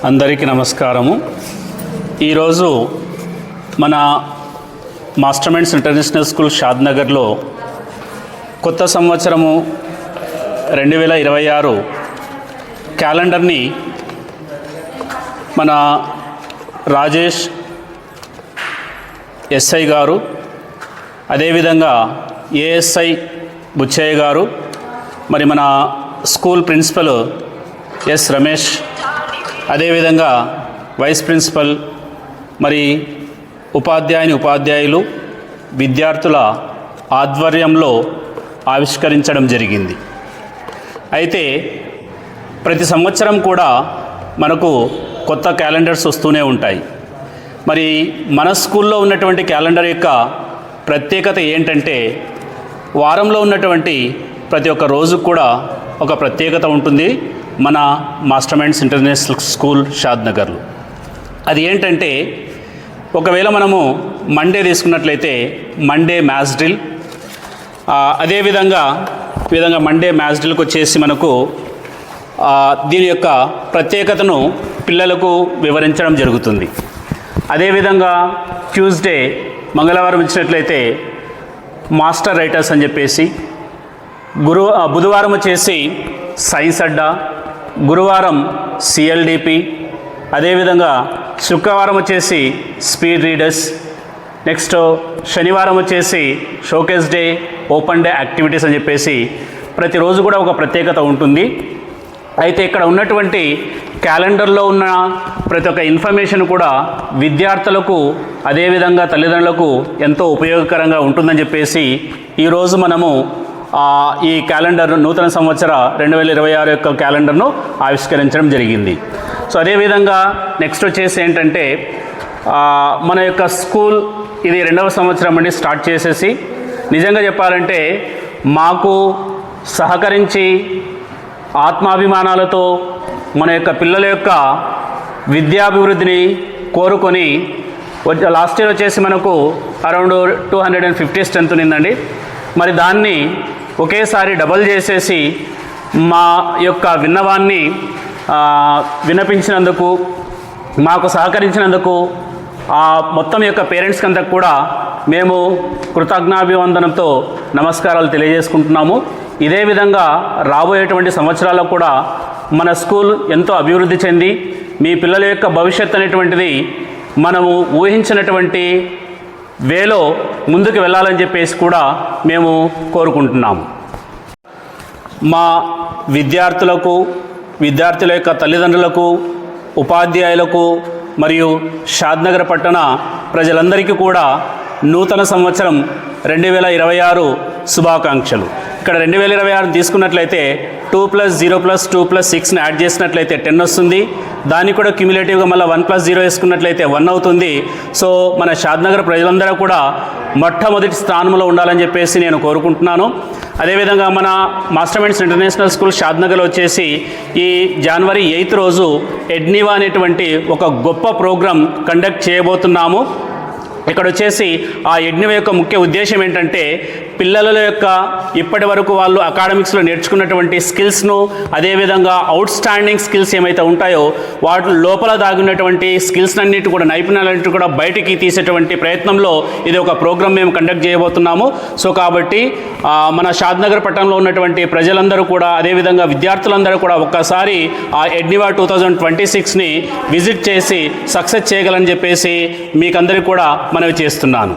అందరికీ నమస్కారము. ఈరోజు మన మాస్టర్మెంట్స్ ఇంటర్నేషనల్ స్కూల్ షాద్నగర్లో కొత్త సంవత్సరము 2026 క్యాలెండర్ని మన రాజేష్ ఎస్ఐ గారు, అదేవిధంగా ఏఎస్ఐ బుచ్చయ్య గారు, మరి మన స్కూల్ ప్రిన్సిపల్ ఎస్ రమేష్, అదేవిధంగా వైస్ ప్రిన్సిపల్, మరి ఉపాధ్యాయులు, విద్యార్థుల ఆధ్వర్యంలో ఆవిష్కరించడం జరిగింది. అయితే ప్రతి సంవత్సరం కూడా మనకు కొత్త క్యాలెండర్స్ వస్తూనే ఉంటాయి. మరి మన స్కూల్లో ఉన్నటువంటి క్యాలెండర్ యొక్క ప్రత్యేకత ఏంటంటే, వారంలో ఉన్నటువంటి ప్రతి ఒక్క రోజు కూడా ఒక ప్రత్యేకత ఉంటుంది మన మాస్టర్మెంట్స్ ఇంటర్నేషనల్ స్కూల్ షాద్నగర్లో. అది ఏంటంటే, ఒకవేళ మనము మండే తీసుకున్నట్లయితే మండే మ్యాథ్స్ డ్రిల్, అదేవిధంగా మండే మ్యాథ్స్ డ్రిల్కి వచ్చేసి మనకు దీని యొక్క ప్రత్యేకతను పిల్లలకు వివరించడం జరుగుతుంది. అదేవిధంగా ట్యూస్డే, మంగళవారం ఇచ్చినట్లయితే మాస్టర్ రైటర్స్ అని చెప్పేసి, బుధవారం వచ్చేసి సైన్స్ అడ్డా, గురువారం సిఎల్డిపి, అదేవిధంగా శుక్రవారం వచ్చేసి స్పీడ్ రీడర్స్, నెక్స్ట్ శనివారం వచ్చేసి showcase day, open day activities అని చెప్పేసి ప్రతిరోజు కూడా ఒక ప్రత్యేకత ఉంటుంది. అయితే ఇక్కడ ఉన్నటువంటి క్యాలెండర్లో ఉన్న ప్రతి ఒక్క ఇన్ఫర్మేషన్ కూడా విద్యార్థులకు, అదేవిధంగా తల్లిదండ్రులకు ఎంతో ఉపయోగకరంగా ఉంటుందని చెప్పేసి ఈరోజు మనము ఈ క్యాలెండర్ నూతన సంవత్సర 2026 యొక్క క్యాలెండర్ను ఆవిష్కరించడం జరిగింది. సో అదేవిధంగా నెక్స్ట్ వచ్చేసి ఏంటంటే, మన యొక్క స్కూల్ ఇది 2వ సంవత్సరం అండి స్టార్ట్ చేసేసి. నిజంగా చెప్పాలంటే మాకు సహకరించి ఆత్మాభిమానాలతో మన యొక్క పిల్లల యొక్క విద్యాభివృద్ధిని కోరుకొని లాస్ట్ ఇయర్ వచ్చేసి మనకు అరౌండ్ 250 స్ట్రెంత్ ఉందండి. మరి దాన్ని ఒకేసారి డబల్ చేసేసి మా యొక్క విన్నవాన్ని వినిపించినందుకు, మాకు సహకరించినందుకు మొత్తం యొక్క పేరెంట్స్కి అంతా కూడా మేము కృతజ్ఞాభివందనంతో నమస్కారాలు తెలియజేసుకుంటున్నాము. ఇదే విధంగా రాబోయేటువంటి సంవత్సరాల్లో కూడా మన స్కూల్ ఎంతో అభివృద్ధి చెంది మీ పిల్లల యొక్క భవిష్యత్తు అనేటువంటిది మనము ఊహించినటువంటి వేలో ముందుకు వెళ్ళాలని చెప్పేసి కూడా మేము కోరుకుంటున్నాము. మా విద్యార్థుల యొక్క తల్లిదండ్రులకు, ఉపాధ్యాయులకు మరియు షాద్నగర్ పట్టణ ప్రజలందరికీ కూడా నూతన సంవత్సరం 2026 శుభాకాంక్షలు. ఇక్కడ 2026 తీసుకున్నట్లయితే 2+0+2+6ని యాడ్ చేసినట్లయితే 10 వస్తుంది. దాన్ని కూడా క్యుములేటివ్గా మళ్ళీ 1+0 వేసుకున్నట్లయితే 1 అవుతుంది. సో మన షాద్నగర్ ప్రజలందరూ కూడా మొట్టమొదటి స్థానంలో ఉండాలని చెప్పేసి నేను కోరుకుంటున్నాను. అదేవిధంగా మన మాస్టర్మెంట్స్ ఇంటర్నేషనల్ స్కూల్ షాద్నగర్లో వచ్చేసి ఈ జనవరి 8 రోజు ఎడ్నివా అనేటువంటి ఒక గొప్ప ప్రోగ్రాం కండక్ట్ చేయబోతున్నాము. ఇక్కడ వచ్చేసి ఆ యజ్ఞం యొక్క ముఖ్య ఉద్దేశం ఏంటంటే, పిల్లల యొక్క ఇప్పటి వరకు వాళ్ళు అకాడమిక్స్లో నేర్చుకున్నటువంటి స్కిల్స్ను, అదేవిధంగా అవుట్ స్టాండింగ్ స్కిల్స్ ఏమైతే ఉంటాయో వాటి లోపల దాగినటువంటి స్కిల్స్ అన్నిటి కూడా, నైపుణ్యాలన్నిటి కూడా బయటికి తీసేటువంటి ప్రయత్నంలో ఇది ఒక ప్రోగ్రాం మేము కండక్ట్ చేయబోతున్నాము. సో కాబట్టి మన షాద్నగర్ పట్టణంలో ఉన్నటువంటి ప్రజలందరూ కూడా, అదేవిధంగా విద్యార్థులందరూ కూడా ఒక్కసారి ఆ ఎడ్నివా 2026ని విజిట్ చేసి సక్సెస్ చేయగలని చెప్పేసి మీకందరికీ కూడా మనవి చేస్తున్నాను.